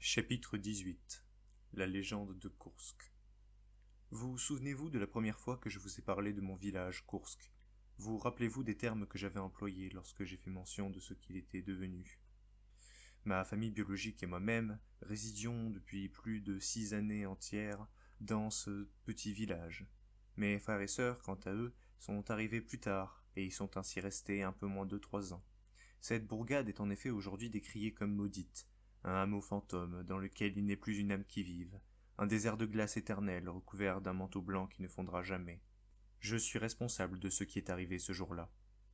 Chapitre 18. La légende de Koursk. Vous souvenez-vous de la première fois que je vous ai parlé de mon village, Koursk? Vous rappelez-vous des termes que j'avais employés lorsque j'ai fait mention de ce qu'il était devenu? Ma famille biologique et moi-même résidions depuis plus de 6 années entières dans ce petit village. Mes frères et sœurs, quant à eux, sont arrivés plus tard et y sont ainsi restés un peu moins de 3 ans. Cette bourgade est en effet aujourd'hui décriée comme maudite, un hameau fantôme dans lequel il n'est plus une âme qui vive, un désert de glace éternelle recouvert d'un manteau blanc qui ne fondra jamais. Je suis responsable de ce qui est arrivé ce jour-là.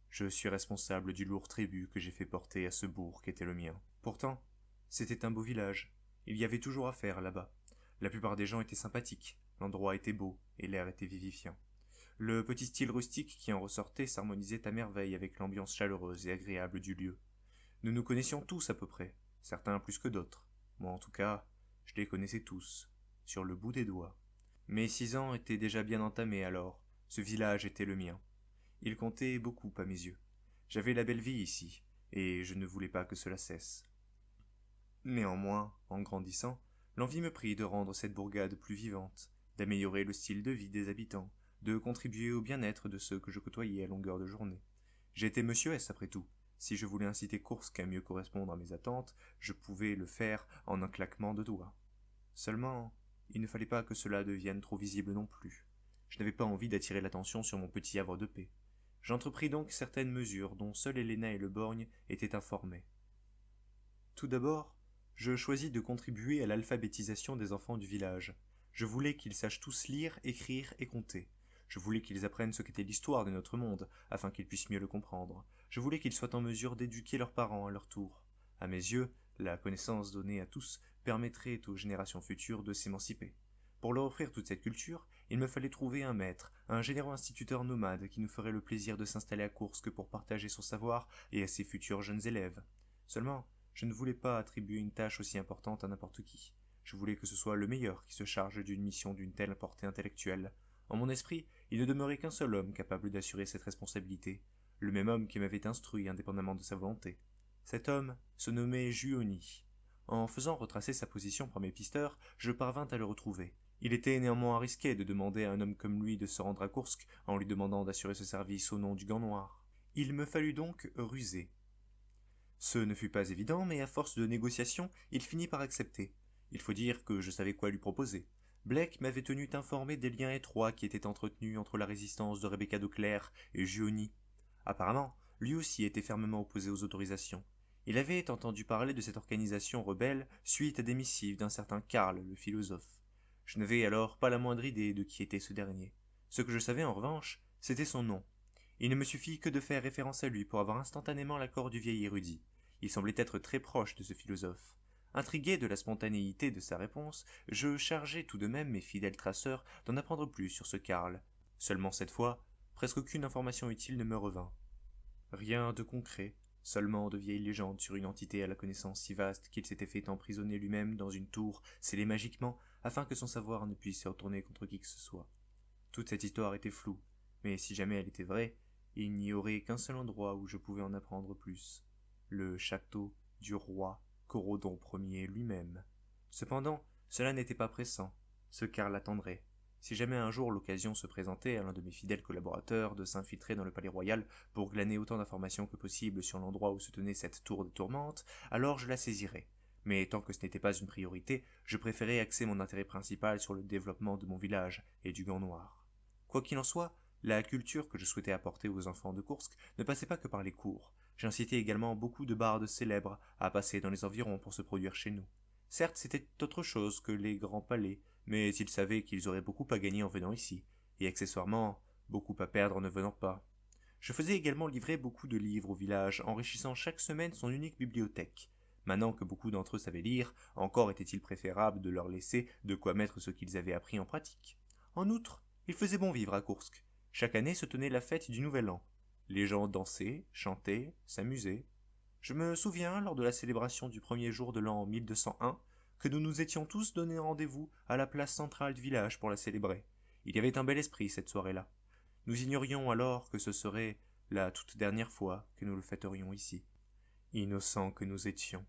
Je suis responsable du lourd tribut que j'ai fait porter à ce bourg qu'était le mien. Pourtant, c'était un beau village. Il y avait toujours à faire là-bas. La plupart des gens étaient sympathiques, l'endroit était beau et l'air était vivifiant. Le petit style rustique qui en ressortait s'harmonisait à merveille avec l'ambiance chaleureuse et agréable du lieu. Nous nous connaissions tous à peu près, certains plus que d'autres. Moi en tout cas, je les connaissais tous, sur le bout des doigts. Mes 6 ans étaient déjà bien entamés alors, ce village était le mien. Il comptait beaucoup à mes yeux. J'avais la belle vie ici, et je ne voulais pas que cela cesse. Néanmoins, en grandissant, l'envie me prit de rendre cette bourgade plus vivante, d'améliorer le style de vie des habitants, de contribuer au bien-être de ceux que je côtoyais à longueur de journée. J'étais Monsieur S après tout. Si je voulais inciter Koursk à mieux correspondre à mes attentes, je pouvais le faire en un claquement de doigts. Seulement, il ne fallait pas que cela devienne trop visible non plus. Je n'avais pas envie d'attirer l'attention sur mon petit havre de paix. J'entrepris donc certaines mesures dont seuls Helena et le borgne étaient informés. Tout d'abord, je choisis de contribuer à l'alphabétisation des enfants du village. Je voulais qu'ils sachent tous lire, écrire et compter. Je voulais qu'ils apprennent ce qu'était l'histoire de notre monde, afin qu'ils puissent mieux le comprendre. Je voulais qu'ils soient en mesure d'éduquer leurs parents à leur tour. À mes yeux, la connaissance donnée à tous permettrait aux générations futures de s'émanciper. Pour leur offrir toute cette culture, il me fallait trouver un maître, un généreux instituteur nomade qui nous ferait le plaisir de s'installer à Koursk pour partager son savoir et à ses futurs jeunes élèves. Seulement, je ne voulais pas attribuer une tâche aussi importante à n'importe qui. Je voulais que ce soit le meilleur qui se charge d'une mission d'une telle portée intellectuelle. En mon esprit, il ne demeurait qu'un seul homme capable d'assurer cette responsabilité, le même homme qui m'avait instruit indépendamment de sa volonté. Cet homme se nommait Juoni. En faisant retracer sa position par mes pisteurs, je parvins à le retrouver. Il était néanmoins risqué de demander à un homme comme lui de se rendre à Koursk en lui demandant d'assurer ce service au nom du Gant Noir. Il me fallut donc ruser. Ce ne fut pas évident, mais à force de négociations, il finit par accepter. Il faut dire que je savais quoi lui proposer. Blake m'avait tenu informé des liens étroits qui étaient entretenus entre la résistance de Rebecca de Clare et Juoni. Apparemment, lui aussi était fermement opposé aux autorisations. Il avait entendu parler de cette organisation rebelle suite à des missives d'un certain Karl, le philosophe. Je n'avais alors pas la moindre idée de qui était ce dernier. Ce que je savais en revanche, c'était son nom. Il ne me suffit que de faire référence à lui pour avoir instantanément l'accord du vieil érudit. Il semblait être très proche de ce philosophe. Intrigué de la spontanéité de sa réponse, je chargeai tout de même mes fidèles traceurs d'en apprendre plus sur ce Karl. Seulement cette fois, presque aucune information utile ne me revint. Rien de concret, seulement de vieilles légendes sur une entité à la connaissance si vaste qu'il s'était fait emprisonner lui-même dans une tour scellée magiquement afin que son savoir ne puisse se retourner contre qui que ce soit. Toute cette histoire était floue, mais si jamais elle était vraie, il n'y aurait qu'un seul endroit où je pouvais en apprendre plus. Le château du roi Corodon Ier lui-même. Cependant, cela n'était pas pressant. Ce Karl l'attendrait. Si jamais un jour l'occasion se présentait à l'un de mes fidèles collaborateurs de s'infiltrer dans le palais royal pour glaner autant d'informations que possible sur l'endroit où se tenait cette tour de tourmente, alors je la saisirais. Mais tant que ce n'était pas une priorité, je préférais axer mon intérêt principal sur le développement de mon village et du Gant Noir. Quoi qu'il en soit, la culture que je souhaitais apporter aux enfants de Koursk ne passait pas que par les cours. J'incitais également beaucoup de bardes célèbres à passer dans les environs pour se produire chez nous. Certes, c'était autre chose que les grands palais, mais ils savaient qu'ils auraient beaucoup à gagner en venant ici, et accessoirement, beaucoup à perdre en ne venant pas. Je faisais également livrer beaucoup de livres au village, enrichissant chaque semaine son unique bibliothèque. Maintenant que beaucoup d'entre eux savaient lire, encore était-il préférable de leur laisser de quoi mettre ce qu'ils avaient appris en pratique. En outre, il faisait bon vivre à Koursk. Chaque année se tenait la fête du Nouvel An. Les gens dansaient, chantaient, s'amusaient. Je me souviens, lors de la célébration du premier jour de l'an 1201, que nous nous étions tous donné rendez-vous à la place centrale du village pour la célébrer. Il y avait un bel esprit cette soirée-là. Nous ignorions alors que ce serait la toute dernière fois que nous le fêterions ici. Innocents que nous étions.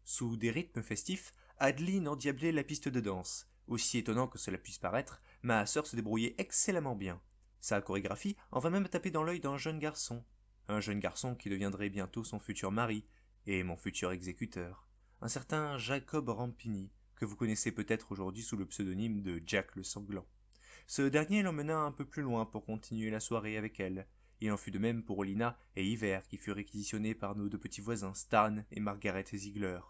Sous des rythmes festifs, Adeline endiablait la piste de danse. Aussi étonnant que cela puisse paraître, ma sœur se débrouillait excellemment bien. Sa chorégraphie en vint même taper dans l'œil d'un jeune garçon. Un jeune garçon qui deviendrait bientôt son futur mari, et mon futur exécuteur. Un certain Jacob Rampini, que vous connaissez peut-être aujourd'hui sous le pseudonyme de Jack le Sanglant. Ce dernier l'emmena un peu plus loin pour continuer la soirée avec elle. Il en fut de même pour Lina et Hiver, qui furent réquisitionnés par nos deux petits voisins, Stan et Margaret Ziegler.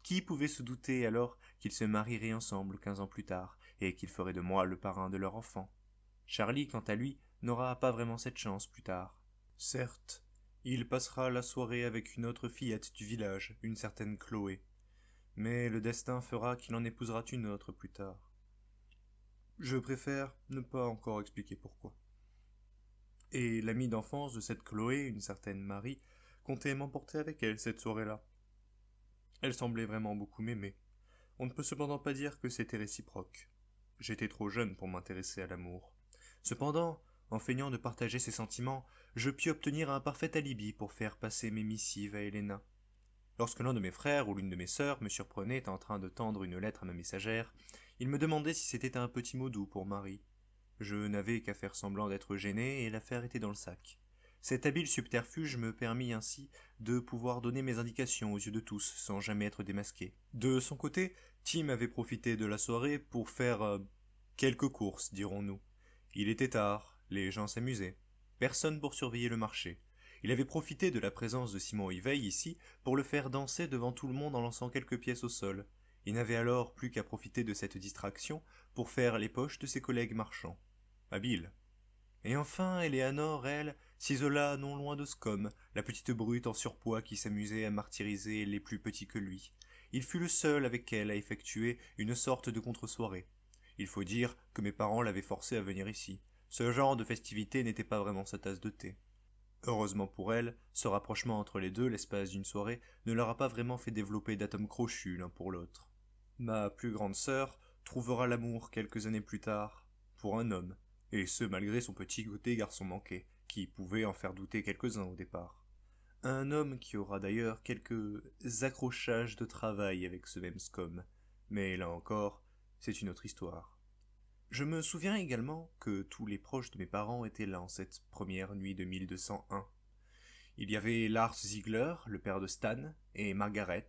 Qui pouvait se douter alors qu'ils se marieraient ensemble 15 ans plus tard, et qu'ils feraient de moi le parrain de leur enfant. Charlie, quant à lui, n'aura pas vraiment cette chance plus tard. Certes, il passera la soirée avec une autre fillette du village, une certaine Chloé. Mais le destin fera qu'il en épousera une autre plus tard. Je préfère ne pas encore expliquer pourquoi. Et l'amie d'enfance de cette Chloé, une certaine Marie, comptait m'emporter avec elle cette soirée-là. Elle semblait vraiment beaucoup m'aimer. On ne peut cependant pas dire que c'était réciproque. J'étais trop jeune pour m'intéresser à l'amour. Cependant, en feignant de partager ses sentiments, je pus obtenir un parfait alibi pour faire passer mes missives à Helena. Lorsque l'un de mes frères ou l'une de mes sœurs me surprenait en train de tendre une lettre à ma messagère, il me demandait si c'était un petit mot doux pour Marie. Je n'avais qu'à faire semblant d'être gêné et l'affaire était dans le sac. Cet habile subterfuge me permit ainsi de pouvoir donner mes indications aux yeux de tous sans jamais être démasqué. De son côté, Tim avait profité de la soirée pour faire quelques courses, dirons-nous. Il était tard, les gens s'amusaient. Personne pour surveiller le marché. Il avait profité de la présence de Simon Hiveil ici pour le faire danser devant tout le monde en lançant quelques pièces au sol. Il n'avait alors plus qu'à profiter de cette distraction pour faire les poches de ses collègues marchands. Habile. Et enfin, Eleanor, elle, s'isola non loin de Scum, la petite brute en surpoids qui s'amusait à martyriser les plus petits que lui. Il fut le seul avec elle à effectuer une sorte de contre-soirée. Il faut dire que mes parents l'avaient forcé à venir ici. Ce genre de festivité n'était pas vraiment sa tasse de thé. Heureusement pour elle, ce rapprochement entre les deux, l'espace d'une soirée, ne leur a pas vraiment fait développer d'atomes crochus l'un pour l'autre. Ma plus grande sœur trouvera l'amour quelques années plus tard, pour un homme, et ce malgré son petit côté garçon manqué, qui pouvait en faire douter quelques-uns au départ. Un homme qui aura d'ailleurs quelques accrochages de travail avec ce même Scum, mais là encore, c'est une autre histoire. Je me souviens également que tous les proches de mes parents étaient là en cette première nuit de 1201. Il y avait Lars Ziegler, le père de Stan, et Margaret,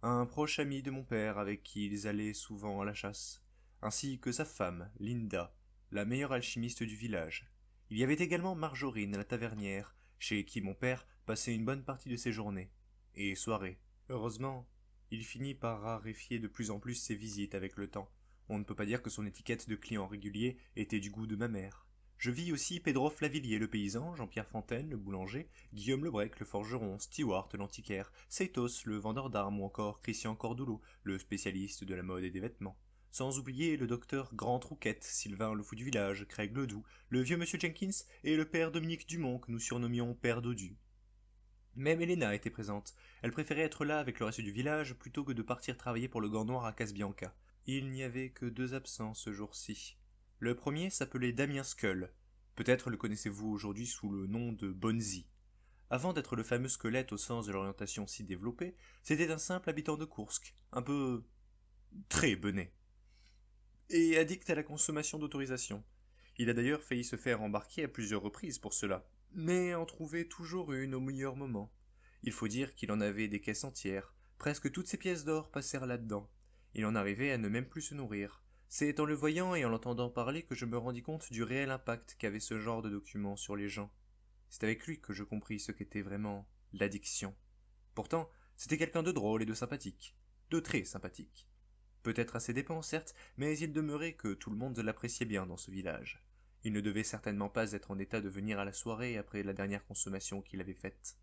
un proche ami de mon père avec qui ils allaient souvent à la chasse, ainsi que sa femme, Linda, la meilleure alchimiste du village. Il y avait également Marjorine, la tavernière, chez qui mon père passait une bonne partie de ses journées et soirées. Heureusement, il finit par raréfier de plus en plus ses visites avec le temps. On ne peut pas dire que son étiquette de client régulier était du goût de ma mère. Je vis aussi Pedro Flavillier le paysan, Jean-Pierre Fontaine le boulanger, Guillaume Lebrec le forgeron, Stewart l'antiquaire, Seitos le vendeur d'armes ou encore Christian Cordoulot le spécialiste de la mode et des vêtements. Sans oublier le docteur Grand Trouquette, Sylvain le fou du village, Craig Ledoux, le vieux monsieur Jenkins et le père Dominique Dumont que nous surnommions Père Dodu. Même Helena était présente. Elle préférait être là avec le reste du village plutôt que de partir travailler pour le Gant Noir à Casbianca. Il n'y avait que 2 absents ce jour-ci. Le premier s'appelait Damien Skull. Peut-être le connaissez-vous aujourd'hui sous le nom de Bonzi. Avant d'être le fameux squelette au sens de l'orientation si développée, c'était un simple habitant de Koursk, un peu très benet, et addict à la consommation d'autorisation. Il a d'ailleurs failli se faire embarquer à plusieurs reprises pour cela, mais en trouvait toujours une au meilleur moment. Il faut dire qu'il en avait des caisses entières, presque toutes ses pièces d'or passèrent là-dedans. Il en arrivait à ne même plus se nourrir. C'est en le voyant et en l'entendant parler que je me rendis compte du réel impact qu'avait ce genre de document sur les gens. C'est avec lui que je compris ce qu'était vraiment l'addiction. Pourtant, c'était quelqu'un de drôle et de sympathique. De très sympathique. Peut-être à ses dépens, certes, mais il demeurait que tout le monde l'appréciait bien dans ce village. Il ne devait certainement pas être en état de venir à la soirée après la dernière consommation qu'il avait faite.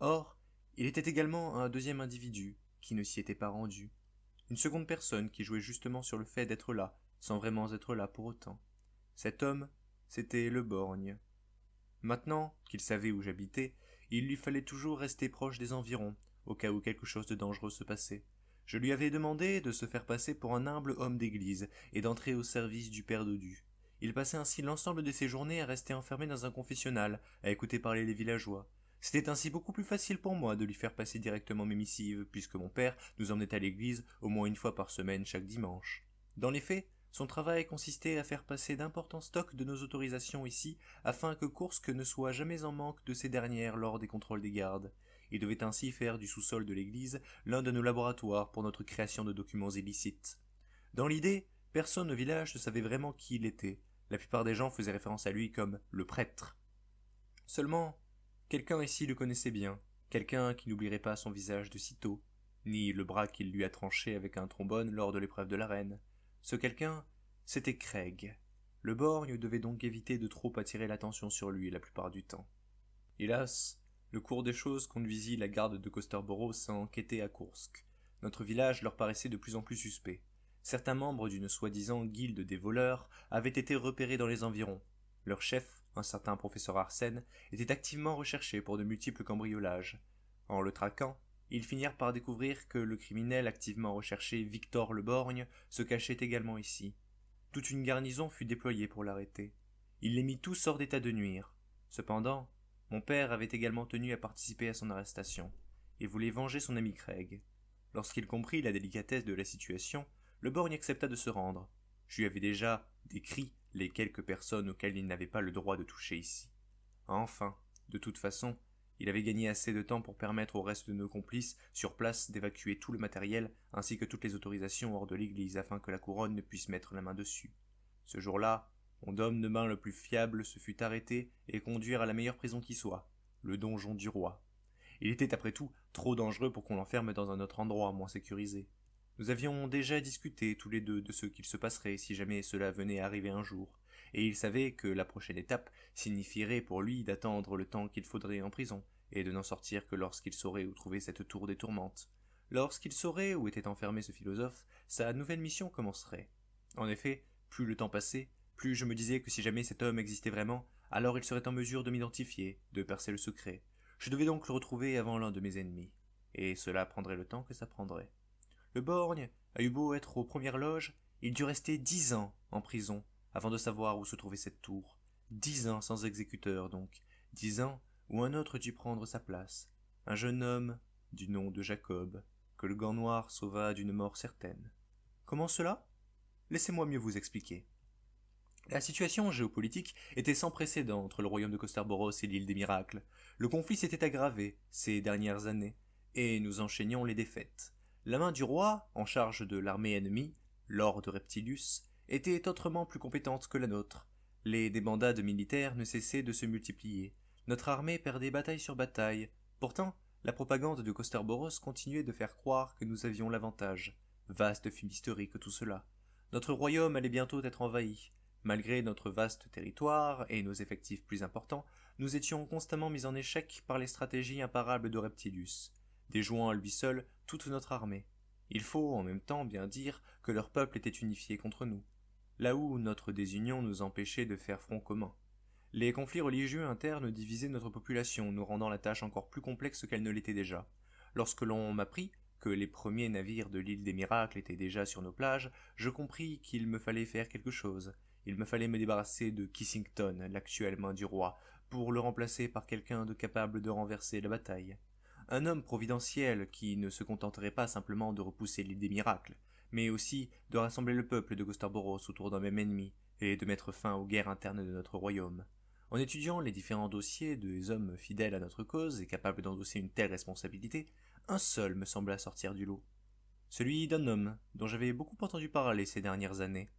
Or, il était également un deuxième individu qui ne s'y était pas rendu. Une seconde personne qui jouait justement sur le fait d'être là, sans vraiment être là pour autant. Cet homme, c'était le borgne. Maintenant qu'il savait où j'habitais, il lui fallait toujours rester proche des environs, au cas où quelque chose de dangereux se passait. Je lui avais demandé de se faire passer pour un humble homme d'église et d'entrer au service du père Dodu. Il passait ainsi l'ensemble de ses journées à rester enfermé dans un confessionnal, à écouter parler les villageois. C'était ainsi beaucoup plus facile pour moi de lui faire passer directement mes missives, puisque mon père nous emmenait à l'église au moins une fois par semaine chaque dimanche. Dans les faits, son travail consistait à faire passer d'importants stocks de nos autorisations ici, afin que Kursk ne soit jamais en manque de ces dernières lors des contrôles des gardes. Il devait ainsi faire du sous-sol de l'église l'un de nos laboratoires pour notre création de documents illicites. Dans l'idée, personne au village ne savait vraiment qui il était. La plupart des gens faisaient référence à lui comme le prêtre. Seulement, quelqu'un ici le connaissait bien, quelqu'un qui n'oublierait pas son visage de sitôt, ni le bras qu'il lui a tranché avec un trombone lors de l'épreuve de l'arène. Ce quelqu'un, c'était Craig. Le borgne devait donc éviter de trop attirer l'attention sur lui la plupart du temps. Hélas, le cours des choses conduisit la garde de Kosterboros à enquêter à Kursk. Notre village leur paraissait de plus en plus suspect. Certains membres d'une soi-disant guilde des voleurs avaient été repérés dans les environs. Leur chef, un certain professeur Arsène, était activement recherché pour de multiples cambriolages. En le traquant, ils finirent par découvrir que le criminel activement recherché Victor Le Borgne se cachait également ici. Toute une garnison fut déployée pour l'arrêter. Il les mit tous hors d'état de nuire. Cependant, mon père avait également tenu à participer à son arrestation. Il voulait venger son ami Craig. Lorsqu'il comprit la délicatesse de la situation, Le Borgne accepta de se rendre. Je lui avais déjà décrit les quelques personnes auxquelles il n'avait pas le droit de toucher ici. Enfin, de toute façon, il avait gagné assez de temps pour permettre au reste de nos complices sur place d'évacuer tout le matériel ainsi que toutes les autorisations hors de l'église afin que la couronne ne puisse mettre la main dessus. Ce jour-là, mon homme de main le plus fiable se fut arrêté et conduit à la meilleure prison qui soit, le donjon du roi. Il était après tout trop dangereux pour qu'on l'enferme dans un autre endroit moins sécurisé. Nous avions déjà discuté tous les deux de ce qu'il se passerait si jamais cela venait à arriver un jour, et il savait que la prochaine étape signifierait pour lui d'attendre le temps qu'il faudrait en prison, et de n'en sortir que lorsqu'il saurait où trouver cette tour des tourmentes. Lorsqu'il saurait où était enfermé ce philosophe, sa nouvelle mission commencerait. En effet, plus le temps passait, plus je me disais que si jamais cet homme existait vraiment, alors il serait en mesure de m'identifier, de percer le secret. Je devais donc le retrouver avant l'un de mes ennemis, et cela prendrait le temps que ça prendrait. Le borgne a eu beau être aux premières loges, il dut rester 10 ans en prison avant de savoir où se trouvait cette tour. 10 ans sans exécuteur donc, 10 ans où un autre dut prendre sa place, un jeune homme du nom de Jacob, que le gant noir sauva d'une mort certaine. Comment cela? Laissez-moi mieux vous expliquer. La situation géopolitique était sans précédent entre le royaume de Kosterboros et l'île des Miracles. Le conflit s'était aggravé ces dernières années, et nous enchaînions les défaites. La main du roi, en charge de l'armée ennemie, Lord Reptilius, était autrement plus compétente que la nôtre. Les débandades militaires ne cessaient de se multiplier. Notre armée perdait bataille sur bataille. Pourtant, la propagande de Kosterboros continuait de faire croire que nous avions l'avantage. Vaste fumisterie que tout cela. Notre royaume allait bientôt être envahi. Malgré notre vaste territoire et nos effectifs plus importants, nous étions constamment mis en échec par les stratégies imparables de Reptilius, déjouant à lui seul toute notre armée. Il faut en même temps bien dire que leur peuple était unifié contre nous, là où notre désunion nous empêchait de faire front commun. Les conflits religieux internes divisaient notre population, nous rendant la tâche encore plus complexe qu'elle ne l'était déjà. Lorsque l'on m'apprit que les premiers navires de l'île des Miracles étaient déjà sur nos plages, je compris qu'il me fallait faire quelque chose. Il me fallait me débarrasser de Kissington, l'actuel main du roi, pour le remplacer par quelqu'un de capable de renverser la bataille. Un homme providentiel qui ne se contenterait pas simplement de repousser l'île des miracles, mais aussi de rassembler le peuple de Kosterboros autour d'un même ennemi et de mettre fin aux guerres internes de notre royaume. En étudiant les différents dossiers des hommes fidèles à notre cause et capables d'endosser une telle responsabilité, un seul me sembla sortir du lot. Celui d'un homme dont j'avais beaucoup entendu parler ces dernières années.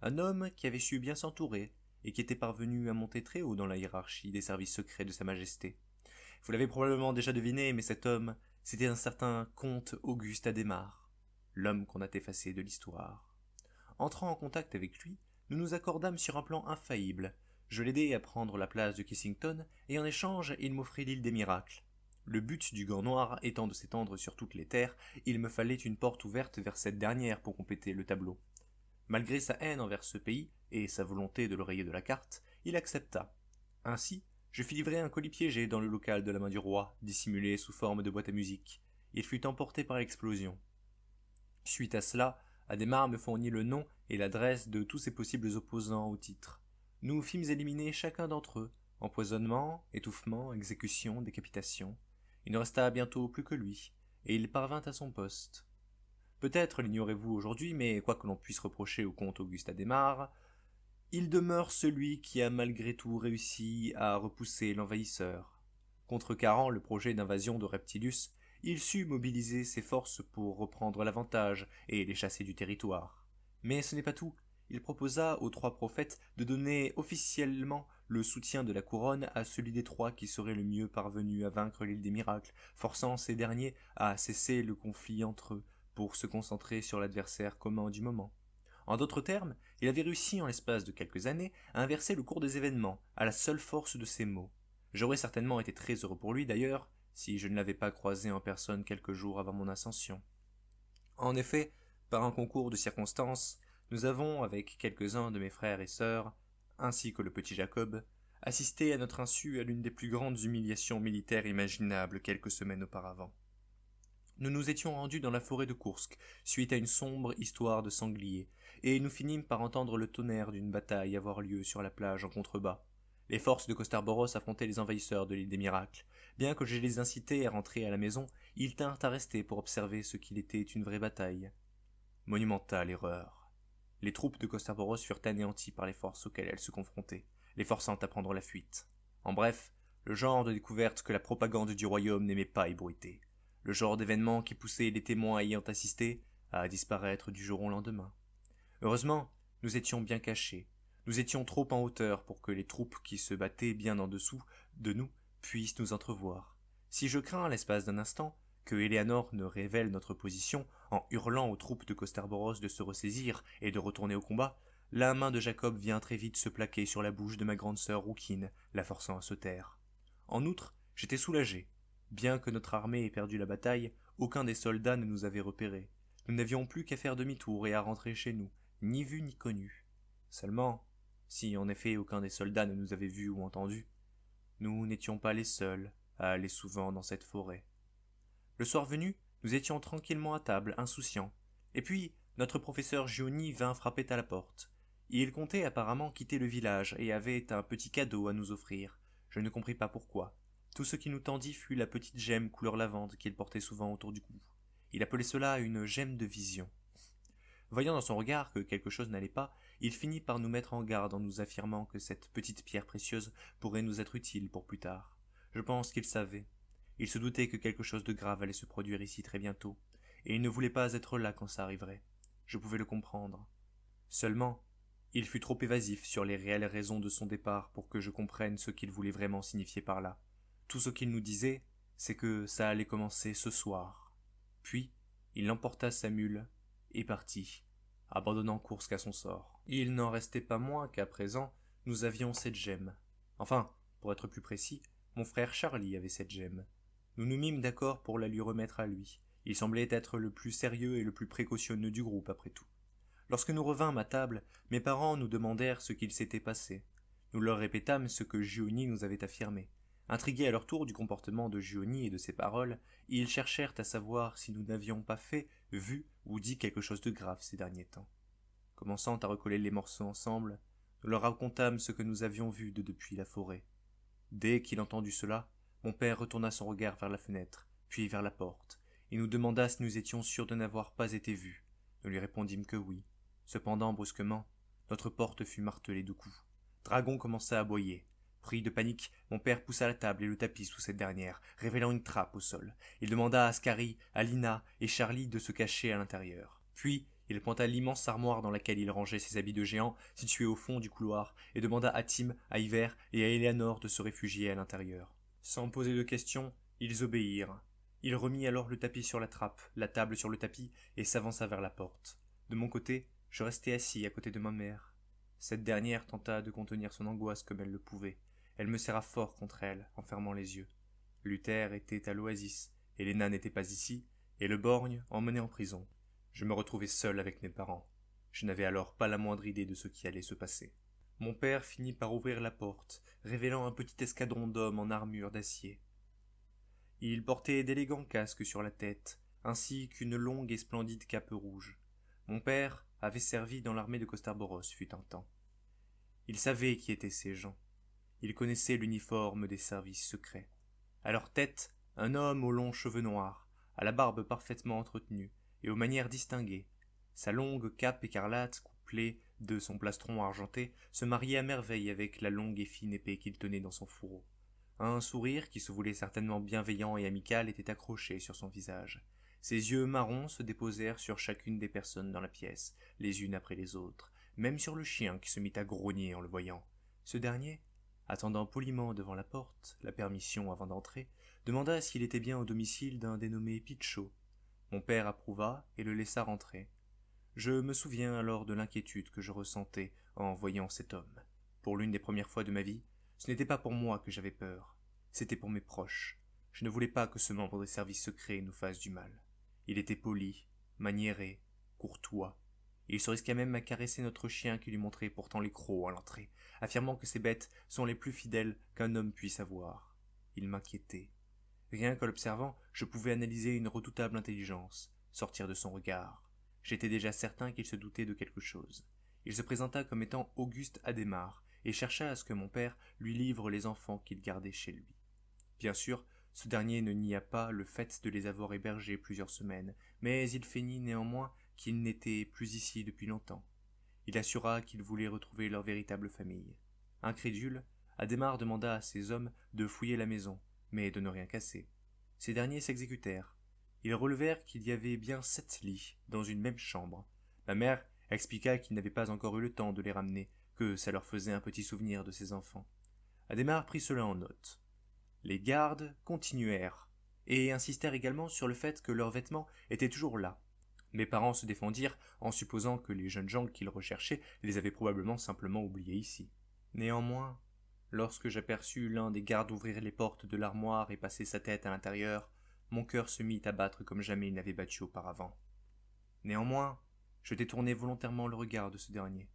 Un homme qui avait su bien s'entourer et qui était parvenu à monter très haut dans la hiérarchie des services secrets de Sa Majesté. Vous l'avez probablement déjà deviné, mais cet homme, c'était un certain comte Auguste Adhémar, l'homme qu'on a effacé de l'histoire. Entrant en contact avec lui, nous nous accordâmes sur un plan infaillible. Je l'aidai à prendre la place de Kissington, et en échange, il m'offrit l'île des miracles. Le but du gant noir étant de s'étendre sur toutes les terres, il me fallait une porte ouverte vers cette dernière pour compléter le tableau. Malgré sa haine envers ce pays, et sa volonté de le rayer de la carte, il accepta. Ainsi, je fis livrer un colis piégé dans le local de la main du roi, dissimulé sous forme de boîte à musique. Il fut emporté par l'explosion. Suite à cela, Adhémar me fournit le nom et l'adresse de tous ses possibles opposants au titre. Nous fîmes éliminer chacun d'entre eux, Empoisonnement, étouffement, exécution, décapitation. Il ne resta bientôt plus que lui, et il parvint à son poste. Peut-être l'ignorez-vous aujourd'hui, mais quoi que l'on puisse reprocher au comte Auguste Adhémar, il demeure celui qui a malgré tout réussi à repousser l'envahisseur. Contrecarrant le projet d'invasion de Reptilus, il sut mobiliser ses forces pour reprendre l'avantage et les chasser du territoire. Mais ce n'est pas tout. Il proposa aux 3 prophètes de donner officiellement le soutien de la couronne à celui des 3 qui serait le mieux parvenu à vaincre l'île des miracles, forçant ces derniers à cesser le conflit entre eux pour se concentrer sur l'adversaire commun du moment. En d'autres termes, il avait réussi en l'espace de quelques années à inverser le cours des événements, à la seule force de ses mots. J'aurais certainement été très heureux pour lui d'ailleurs, si je ne l'avais pas croisé en personne quelques jours avant mon ascension. En effet, par un concours de circonstances, nous avons, avec quelques-uns de mes frères et sœurs, ainsi que le petit Jacob, assisté à notre insu à l'une des plus grandes humiliations militaires imaginables quelques semaines auparavant. Nous nous étions rendus dans la forêt de Koursk, suite à une sombre histoire de sanglier, et nous finîmes par entendre le tonnerre d'une bataille avoir lieu sur la plage en contrebas. Les forces de Kostar-Boros affrontaient les envahisseurs de l'île des Miracles. Bien que je les incitais à rentrer à la maison, ils tinrent à rester pour observer ce qu'il était une vraie bataille. Monumentale erreur. Les troupes de Kostar-Boros furent anéanties par les forces auxquelles elles se confrontaient, les forçant à prendre la fuite. En bref, le genre de découverte que la propagande du royaume n'aimait pas ébruiter. Le genre d'événement qui poussait les témoins ayant assisté à disparaître du jour au lendemain. Heureusement, nous étions bien cachés. Nous étions trop en hauteur pour que les troupes qui se battaient bien en dessous de nous puissent nous entrevoir. Si je crains, à l'espace d'un instant, que Eleanor ne révèle notre position en hurlant aux troupes de Kostar-Boros de se ressaisir et de retourner au combat, la main de Jacob vient très vite se plaquer sur la bouche de ma grande sœur Rouquine, la forçant à se taire. En outre, j'étais soulagé. Bien que notre armée ait perdu la bataille, aucun des soldats ne nous avait repérés. Nous n'avions plus qu'à faire demi-tour et à rentrer chez nous, ni vus ni connus. Seulement, si en effet aucun des soldats ne nous avait vus ou entendus, nous n'étions pas les seuls à aller souvent dans cette forêt. Le soir venu, nous étions tranquillement à table, insouciants. Et puis, notre professeur Gioni vint frapper à la porte. Il comptait apparemment quitter le village et avait un petit cadeau à nous offrir. Je ne compris pas pourquoi. Tout ce qu'il nous tendit fut la petite gemme couleur lavande qu'il portait souvent autour du cou. Il appelait cela une gemme de vision. Voyant dans son regard que quelque chose n'allait pas, il finit par nous mettre en garde en nous affirmant que cette petite pierre précieuse pourrait nous être utile pour plus tard. Je pense qu'il savait. Il se doutait que quelque chose de grave allait se produire ici très bientôt, et il ne voulait pas être là quand ça arriverait. Je pouvais le comprendre. Seulement, il fut trop évasif sur les réelles raisons de son départ pour que je comprenne ce qu'il voulait vraiment signifier par là. Tout ce qu'il nous disait, c'est que ça allait commencer ce soir. Puis, il emporta sa mule et partit, abandonnant Koursk à son sort. Il n'en restait pas moins qu'à présent, nous avions cette gemme. Enfin, pour être plus précis, mon frère Charlie avait cette gemme. Nous nous mîmes d'accord pour la lui remettre à lui. Il semblait être le plus sérieux et le plus précautionneux du groupe, après tout. Lorsque nous revînmes à table, mes parents nous demandèrent ce qu'il s'était passé. Nous leur répétâmes ce que Gioni nous avait affirmé. Intrigués à leur tour du comportement de Gioni et de ses paroles, ils cherchèrent à savoir si nous n'avions pas fait, vu ou dit quelque chose de grave ces derniers temps. Commençant à recoller les morceaux ensemble, nous leur racontâmes ce que nous avions vu de depuis la forêt. Dès qu'il entendit cela, mon père retourna son regard vers la fenêtre, puis vers la porte. Il nous demanda si nous étions sûrs de n'avoir pas été vus. Nous lui répondîmes que oui. Cependant, brusquement, notre porte fut martelée de coups. Dragon commença à aboyer. Pris de panique, mon père poussa la table et le tapis sous cette dernière, révélant une trappe au sol. Il demanda à Ascari, à Lina et Charlie de se cacher à l'intérieur. Puis, il pointa l'immense armoire dans laquelle il rangeait ses habits de géant, située au fond du couloir, et demanda à Tim, à Iver et à Eleanor de se réfugier à l'intérieur. Sans poser de questions, ils obéirent. Il remit alors le tapis sur la trappe, la table sur le tapis, et s'avança vers la porte. De mon côté, je restai assis à côté de ma mère. Cette dernière tenta de contenir son angoisse comme elle le pouvait. Elle me serra fort contre elle, en fermant les yeux. Luther était à l'oasis, Helena n'était pas ici, et le borgne emmené en prison. Je me retrouvais seul avec mes parents. Je n'avais alors pas la moindre idée de ce qui allait se passer. Mon père finit par ouvrir la porte, révélant un petit escadron d'hommes en armure d'acier. Il portait d'élégants casques sur la tête, ainsi qu'une longue et splendide cape rouge. Mon père avait servi dans l'armée de Kostar-Boros fut un temps. Il savait qui étaient ces gens. Ils connaissaient l'uniforme des services secrets. À leur tête, un homme aux longs cheveux noirs, à la barbe parfaitement entretenue et aux manières distinguées. Sa longue cape écarlate, couplée de son plastron argenté, se mariait à merveille avec la longue et fine épée qu'il tenait dans son fourreau. Un sourire, qui se voulait certainement bienveillant et amical, était accroché sur son visage. Ses yeux marrons se déposèrent sur chacune des personnes dans la pièce, les unes après les autres, même sur le chien qui se mit à grogner en le voyant. Ce dernier, attendant poliment devant la porte, la permission avant d'entrer, demanda s'il était bien au domicile d'un dénommé Pitchot. Mon père approuva et le laissa rentrer. Je me souviens alors de l'inquiétude que je ressentais en voyant cet homme. Pour l'une des premières fois de ma vie, ce n'était pas pour moi que j'avais peur, c'était pour mes proches. Je ne voulais pas que ce membre des services secrets nous fasse du mal. Il était poli, maniéré, courtois. Il se risquait même à caresser notre chien qui lui montrait pourtant les crocs à l'entrée, affirmant que ces bêtes sont les plus fidèles qu'un homme puisse avoir. Il m'inquiétait. Rien qu'en l'observant, je pouvais analyser une redoutable intelligence, sortir de son regard. J'étais déjà certain qu'il se doutait de quelque chose. Il se présenta comme étant Auguste Adhémar et chercha à ce que mon père lui livre les enfants qu'il gardait chez lui. Bien sûr, ce dernier ne nia pas le fait de les avoir hébergés plusieurs semaines, mais il feignit néanmoins qu'ils n'étaient plus ici depuis longtemps. Il assura qu'il voulait retrouver leur véritable famille. Incrédule, Adhémar demanda à ses hommes de fouiller la maison, mais de ne rien casser. Ces derniers s'exécutèrent. Ils relevèrent qu'il y avait bien 7 lits dans une même chambre. Ma mère expliqua qu'ils n'avaient pas encore eu le temps de les ramener, que ça leur faisait un petit souvenir de ses enfants. Adhémar prit cela en note. Les gardes continuèrent, et insistèrent également sur le fait que leurs vêtements étaient toujours là. Mes parents se défendirent en supposant que les jeunes gens qu'ils recherchaient les avaient probablement simplement oubliés ici. Néanmoins, lorsque j'aperçus l'un des gardes ouvrir les portes de l'armoire et passer sa tête à l'intérieur, mon cœur se mit à battre comme jamais il n'avait battu auparavant. Néanmoins, je détournai volontairement le regard de ce dernier.